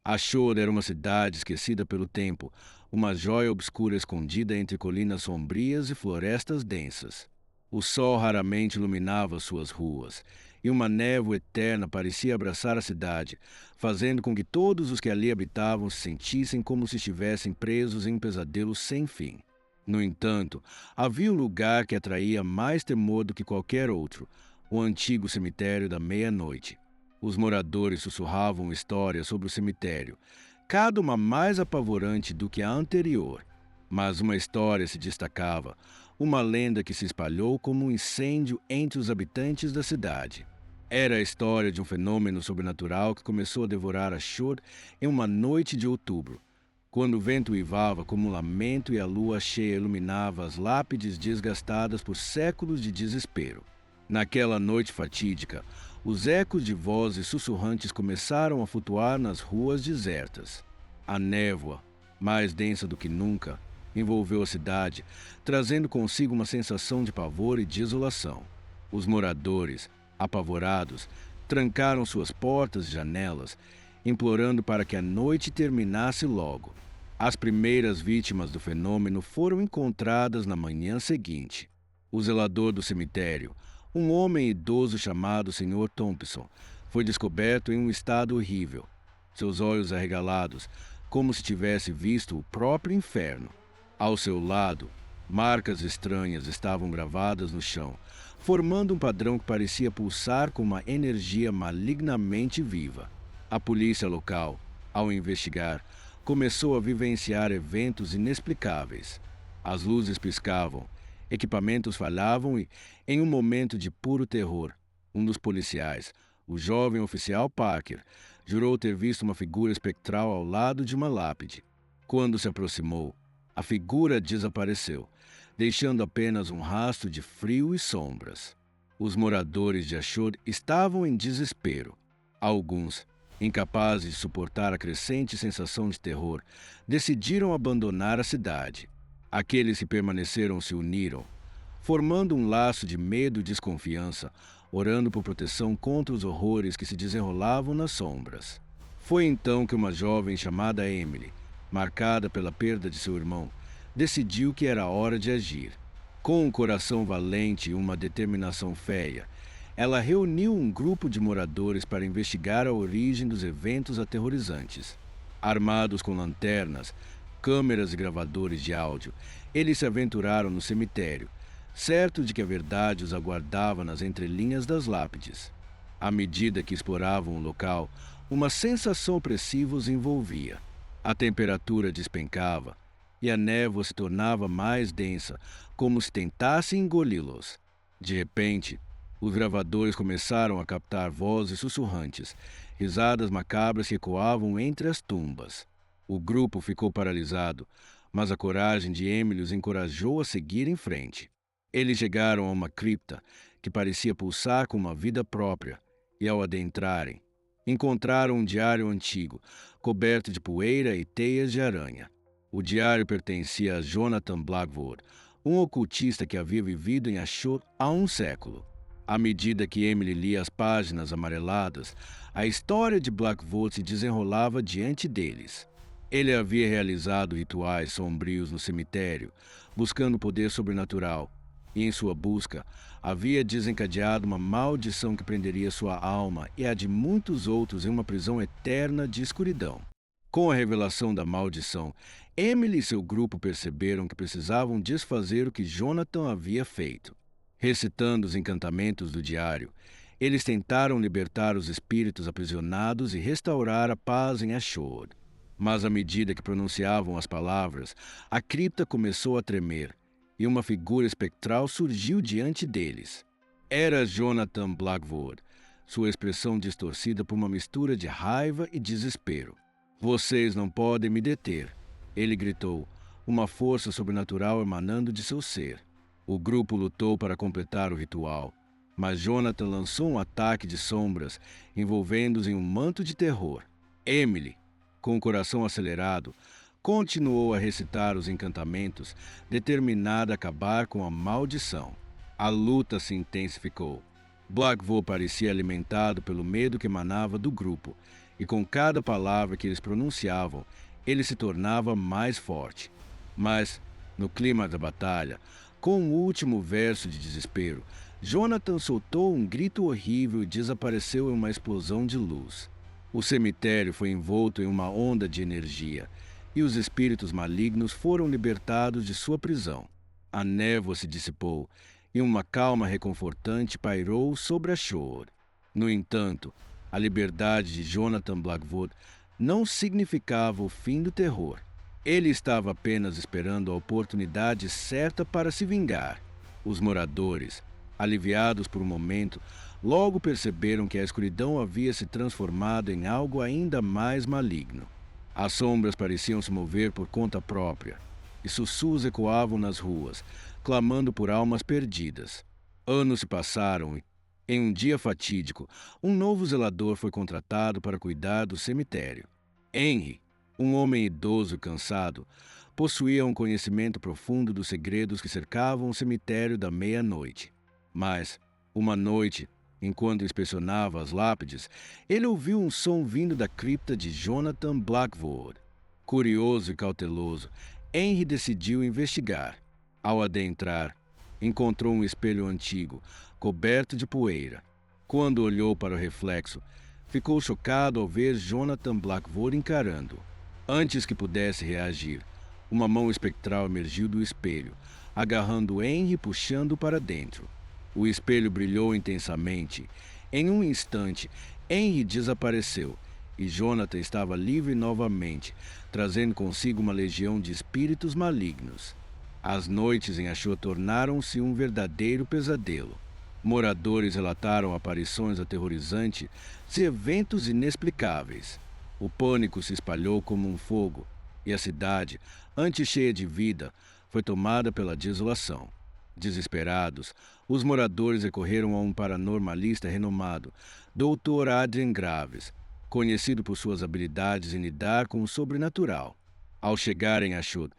Ashur era uma cidade esquecida pelo tempo, uma joia obscura escondida entre colinas sombrias e florestas densas. O sol raramente iluminava suas ruas, e uma névoa eterna parecia abraçar a cidade, fazendo com que todos os que ali habitavam se sentissem como se estivessem presos em um pesadelo sem fim. No entanto, havia um lugar que atraía mais temor do que qualquer outro: o antigo cemitério da meia-noite. Os moradores sussurravam histórias sobre o cemitério, cada uma mais apavorante do que a anterior. Mas uma história se destacava, uma lenda que se espalhou como um incêndio entre os habitantes da cidade. Era a história de um fenômeno sobrenatural que começou a devorar Ashur em uma noite de outubro, quando o vento uivava como um lamento e a lua cheia iluminava as lápides desgastadas por séculos de desespero. Naquela noite fatídica, os ecos de vozes sussurrantes começaram a flutuar nas ruas desertas. A névoa, mais densa do que nunca, envolveu a cidade, trazendo consigo uma sensação de pavor e desolação. Os moradores, apavorados, trancaram suas portas e janelas, implorando para que a noite terminasse logo. As primeiras vítimas do fenômeno foram encontradas na manhã seguinte. O zelador do cemitério, um homem idoso chamado Sr. Thompson, foi descoberto em um estado horrível, seus olhos arregalados, como se tivesse visto o próprio inferno. Ao seu lado, marcas estranhas estavam gravadas no chão, formando um padrão que parecia pulsar com uma energia malignamente viva. A polícia local, ao investigar, começou a vivenciar eventos inexplicáveis. As luzes piscavam, equipamentos falhavam e, em um momento de puro terror, um dos policiais, o jovem oficial Parker, jurou ter visto uma figura espectral ao lado de uma lápide. Quando se aproximou, a figura desapareceu, deixando apenas um rastro de frio e sombras. Os moradores de Ashur estavam em desespero. Alguns, incapazes de suportar a crescente sensação de terror, decidiram abandonar a cidade. Aqueles que permaneceram se uniram, formando um laço de medo e desconfiança, orando por proteção contra os horrores que se desenrolavam nas sombras. Foi então que uma jovem chamada Emily, marcada pela perda de seu irmão, decidiu que era hora de agir. Com um coração valente e uma determinação férrea, ela reuniu um grupo de moradores para investigar a origem dos eventos aterrorizantes. Armados com lanternas, câmeras e gravadores de áudio, eles se aventuraram no cemitério, certos de que a verdade os aguardava nas entrelinhas das lápides. À medida que exploravam o local, uma sensação opressiva os envolvia. A temperatura despencava e a névoa se tornava mais densa, como se tentasse engoli-los. De repente, os gravadores começaram a captar vozes sussurrantes, risadas macabras que ecoavam entre as tumbas. O grupo ficou paralisado, mas a coragem de Emily os encorajou a seguir em frente. Eles chegaram a uma cripta que parecia pulsar com uma vida própria, e ao adentrarem, encontraram um diário antigo, coberto de poeira e teias de aranha. O diário pertencia a Jonathan Blackwood, um ocultista que havia vivido em Ashur há um século. À medida que Emily lia as páginas amareladas, a história de Blackwood se desenrolava diante deles. Ele havia realizado rituais sombrios no cemitério, buscando poder sobrenatural, e em sua busca havia desencadeado uma maldição que prenderia sua alma e a de muitos outros em uma prisão eterna de escuridão. Com a revelação da maldição, Emily e seu grupo perceberam que precisavam desfazer o que Jonathan havia feito. Recitando os encantamentos do diário, eles tentaram libertar os espíritos aprisionados e restaurar a paz em Ashur. Mas à medida que pronunciavam as palavras, a cripta começou a tremer, e uma figura espectral surgiu diante deles. Era Jonathan Blackwood, sua expressão distorcida por uma mistura de raiva e desespero. "Vocês não podem me deter", ele gritou, uma força sobrenatural emanando de seu ser. O grupo lutou para completar o ritual, mas Jonathan lançou um ataque de sombras, envolvendo-os em um manto de terror. Emily, com o coração acelerado, continuou a recitar os encantamentos, determinada a acabar com a maldição. A luta se intensificou. Blackwood parecia alimentado pelo medo que emanava do grupo, e com cada palavra que eles pronunciavam, ele se tornava mais forte. Mas, no clima da batalha, com o último verso de desespero, Jonathan soltou um grito horrível e desapareceu em uma explosão de luz. O cemitério foi envolto em uma onda de energia, e os espíritos malignos foram libertados de sua prisão. A névoa se dissipou, e uma calma reconfortante pairou sobre a Shore. No entanto, a liberdade de Jonathan Blackwood não significava o fim do terror. Ele estava apenas esperando a oportunidade certa para se vingar. Os moradores, aliviados por um momento, logo perceberam que a escuridão havia se transformado em algo ainda mais maligno. As sombras pareciam se mover por conta própria, e sussurros ecoavam nas ruas, clamando por almas perdidas. Anos se passaram e, em um dia fatídico, um novo zelador foi contratado para cuidar do cemitério. Henry, um homem idoso e cansado, possuía um conhecimento profundo dos segredos que cercavam o cemitério da meia-noite. Mas, uma noite, enquanto inspecionava as lápides, ele ouviu um som vindo da cripta de Jonathan Blackwood. Curioso e cauteloso, Henry decidiu investigar. Ao adentrar, encontrou um espelho antigo, coberto de poeira. Quando olhou para o reflexo, ficou chocado ao ver Jonathan Blackwood encarando. Antes que pudesse reagir, uma mão espectral emergiu do espelho, agarrando Henry e puxando para dentro. O espelho brilhou intensamente. Em um instante, Henry desapareceu e Jonathan estava livre novamente, trazendo consigo uma legião de espíritos malignos. As noites em Ashur tornaram-se um verdadeiro pesadelo. Moradores relataram aparições aterrorizantes e eventos inexplicáveis. O pânico se espalhou como um fogo, e a cidade, antes cheia de vida, foi tomada pela desolação. Desesperados, os moradores recorreram a um paranormalista renomado, Dr. Adrian Graves, conhecido por suas habilidades em lidar com o sobrenatural. Ao chegarem a Ashur,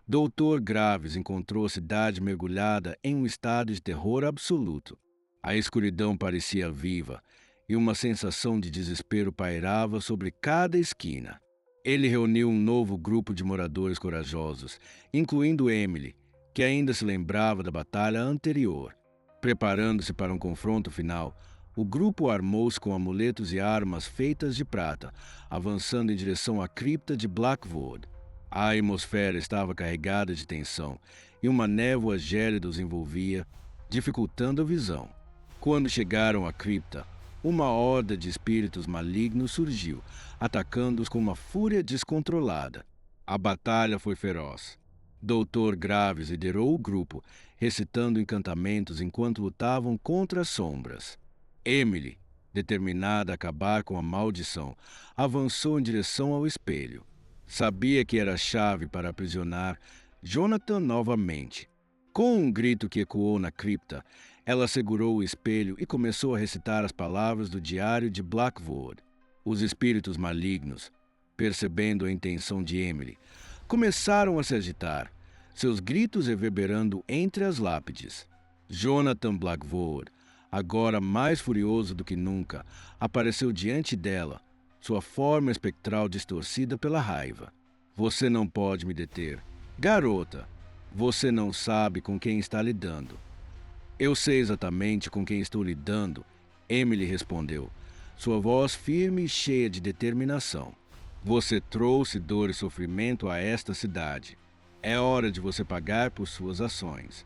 Dr. Graves encontrou a cidade mergulhada em um estado de terror absoluto. A escuridão parecia viva, e uma sensação de desespero pairava sobre cada esquina. Ele reuniu um novo grupo de moradores corajosos, incluindo Emily, que ainda se lembrava da batalha anterior. Preparando-se para um confronto final, o grupo armou-se com amuletos e armas feitas de prata, avançando em direção à cripta de Blackwood. A atmosfera estava carregada de tensão, e uma névoa gélida os envolvia, dificultando a visão. Quando chegaram à cripta, uma horda de espíritos malignos surgiu, atacando-os com uma fúria descontrolada. A batalha foi feroz. Dr. Graves liderou o grupo, recitando encantamentos enquanto lutavam contra as sombras. Emily, determinada a acabar com a maldição, avançou em direção ao espelho. Sabia que era a chave para aprisionar Jonathan novamente. Com um grito que ecoou na cripta, ela segurou o espelho e começou a recitar as palavras do diário de Blackwood. Os espíritos malignos, percebendo a intenção de Emily, começaram a se agitar, seus gritos reverberando entre as lápides. Jonathan Blackwood, agora mais furioso do que nunca, apareceu diante dela, sua forma espectral distorcida pela raiva. Você não pode me deter. Garota, você não sabe com quem está lidando. Eu sei exatamente com quem estou lidando, Emily respondeu, sua voz firme e cheia de determinação. Você trouxe dor e sofrimento a esta cidade. É hora de você pagar por suas ações.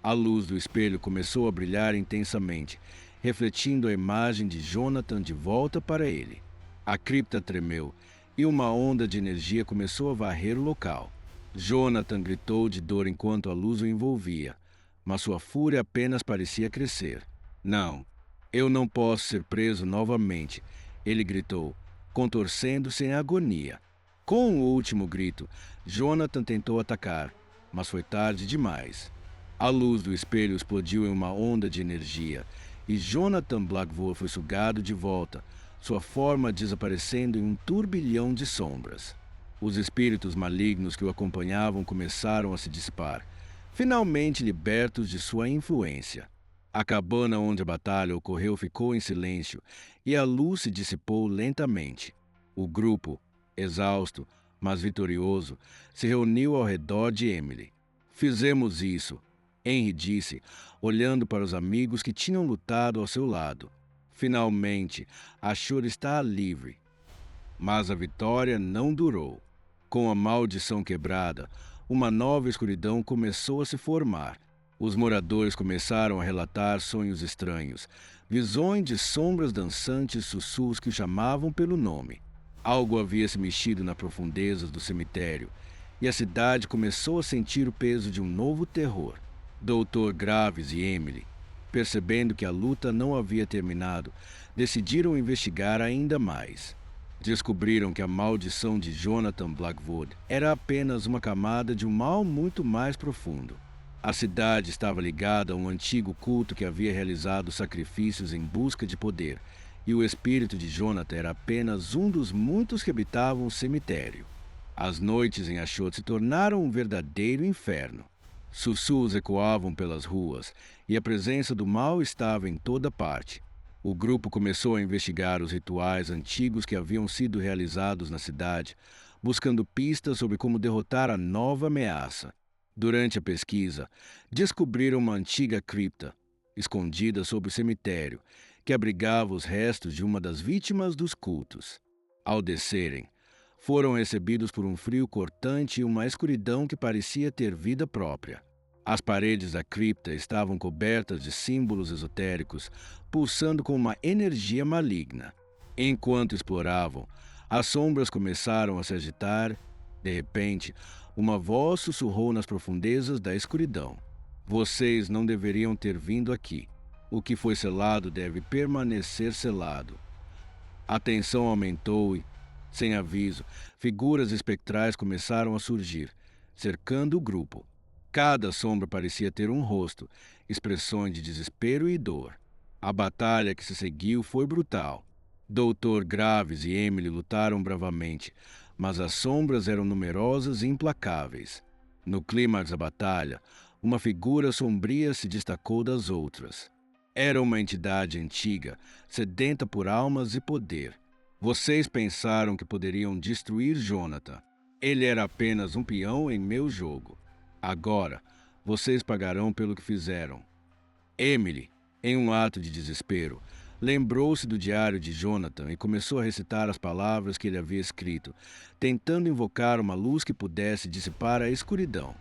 A luz do espelho começou a brilhar intensamente, refletindo a imagem de Jonathan de volta para ele. A cripta tremeu e uma onda de energia começou a varrer o local. Jonathan gritou de dor enquanto a luz o envolvia, mas sua fúria apenas parecia crescer. Não, eu não posso ser preso novamente, ele gritou, contorcendo-se em agonia. Com o último grito, Jonathan tentou atacar, mas foi tarde demais. A luz do espelho explodiu em uma onda de energia, e Jonathan Blackwood foi sugado de volta, sua forma desaparecendo em um turbilhão de sombras. Os espíritos malignos que o acompanhavam começaram a se dissipar, finalmente libertos de sua influência. A cabana onde a batalha ocorreu ficou em silêncio e a luz se dissipou lentamente. O grupo, exausto, mas vitorioso, se reuniu ao redor de Emily. Fizemos isso, Henry disse, olhando para os amigos que tinham lutado ao seu lado. Finalmente, Ashur está livre. Mas a vitória não durou. Com a maldição quebrada, uma nova escuridão começou a se formar. Os moradores começaram a relatar sonhos estranhos, visões de sombras dançantes, sussurros que o chamavam pelo nome. Algo havia se mexido nas profundezas do cemitério, e a cidade começou a sentir o peso de um novo terror. Dr. Graves e Emily, percebendo que a luta não havia terminado, decidiram investigar ainda mais. Descobriram que a maldição de Jonathan Blackwood era apenas uma camada de um mal muito mais profundo. A cidade estava ligada a um antigo culto que havia realizado sacrifícios em busca de poder, e o espírito de Jonathan era apenas um dos muitos que habitavam o cemitério. As noites em Ashot se tornaram um verdadeiro inferno. Sussurros ecoavam pelas ruas, e a presença do mal estava em toda parte. O grupo começou a investigar os rituais antigos que haviam sido realizados na cidade, buscando pistas sobre como derrotar a nova ameaça. Durante a pesquisa, descobriram uma antiga cripta, escondida sob o cemitério, que abrigava os restos de uma das vítimas dos cultos. Ao descerem, foram recebidos por um frio cortante e uma escuridão que parecia ter vida própria. As paredes da cripta estavam cobertas de símbolos esotéricos, pulsando com uma energia maligna. Enquanto exploravam, as sombras começaram a se agitar. De repente, uma voz sussurrou nas profundezas da escuridão. Vocês não deveriam ter vindo aqui. O que foi selado deve permanecer selado. A tensão aumentou e, sem aviso, figuras espectrais começaram a surgir, cercando o grupo. Cada sombra parecia ter um rosto, expressões de desespero e dor. A batalha que se seguiu foi brutal. Dr. Graves e Emily lutaram bravamente, mas as sombras eram numerosas e implacáveis. No clímax da batalha, uma figura sombria se destacou das outras. Era uma entidade antiga, sedenta por almas e poder. Vocês pensaram que poderiam destruir Jonathan. Ele era apenas um peão em meu jogo. Agora, vocês pagarão pelo que fizeram. Emily, em um ato de desespero, lembrou-se do diário de Jonathan e começou a recitar as palavras que ele havia escrito, tentando invocar uma luz que pudesse dissipar a escuridão.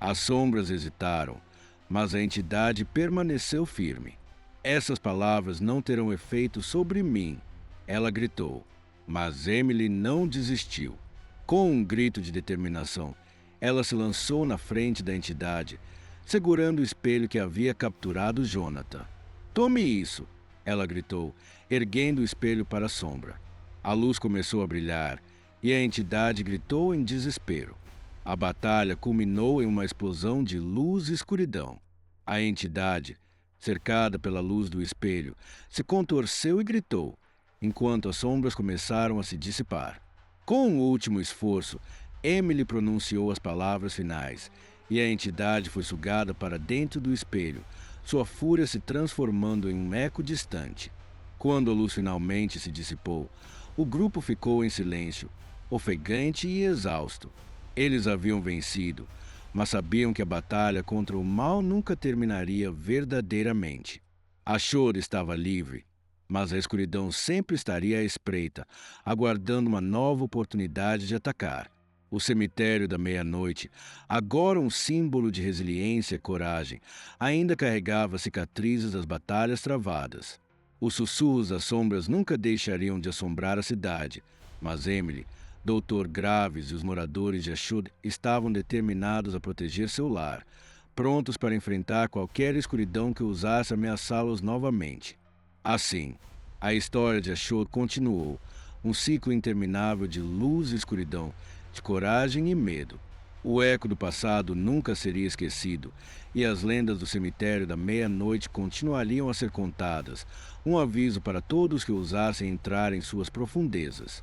As sombras hesitaram, mas a entidade permaneceu firme. Essas palavras não terão efeito sobre mim, ela gritou. Mas Emily não desistiu. Com um grito de determinação, ela se lançou na frente da entidade, segurando o espelho que havia capturado Jonathan. Tome isso! Ela gritou, erguendo o espelho para a sombra. A luz começou a brilhar e a entidade gritou em desespero. A batalha culminou em uma explosão de luz e escuridão. A entidade, cercada pela luz do espelho, se contorceu e gritou, enquanto as sombras começaram a se dissipar. Com um último esforço, Emily pronunciou as palavras finais, e a entidade foi sugada para dentro do espelho, sua fúria se transformando em um eco distante. Quando a luz finalmente se dissipou, o grupo ficou em silêncio, ofegante e exausto. Eles haviam vencido, mas sabiam que a batalha contra o mal nunca terminaria verdadeiramente. Ashur estava livre, mas a escuridão sempre estaria à espreita, aguardando uma nova oportunidade de atacar. O cemitério da meia-noite, agora um símbolo de resiliência e coragem, ainda carregava cicatrizes das batalhas travadas. Os sussurros das sombras nunca deixariam de assombrar a cidade, mas Emily, Dr. Graves e os moradores de Ashur estavam determinados a proteger seu lar, prontos para enfrentar qualquer escuridão que ousasse ameaçá-los novamente. Assim, a história de Ashur continuou, um ciclo interminável de luz e escuridão, de coragem e medo. O eco do passado nunca seria esquecido, e as lendas do cemitério da meia-noite continuariam a ser contadas, um aviso para todos que ousassem entrar em suas profundezas.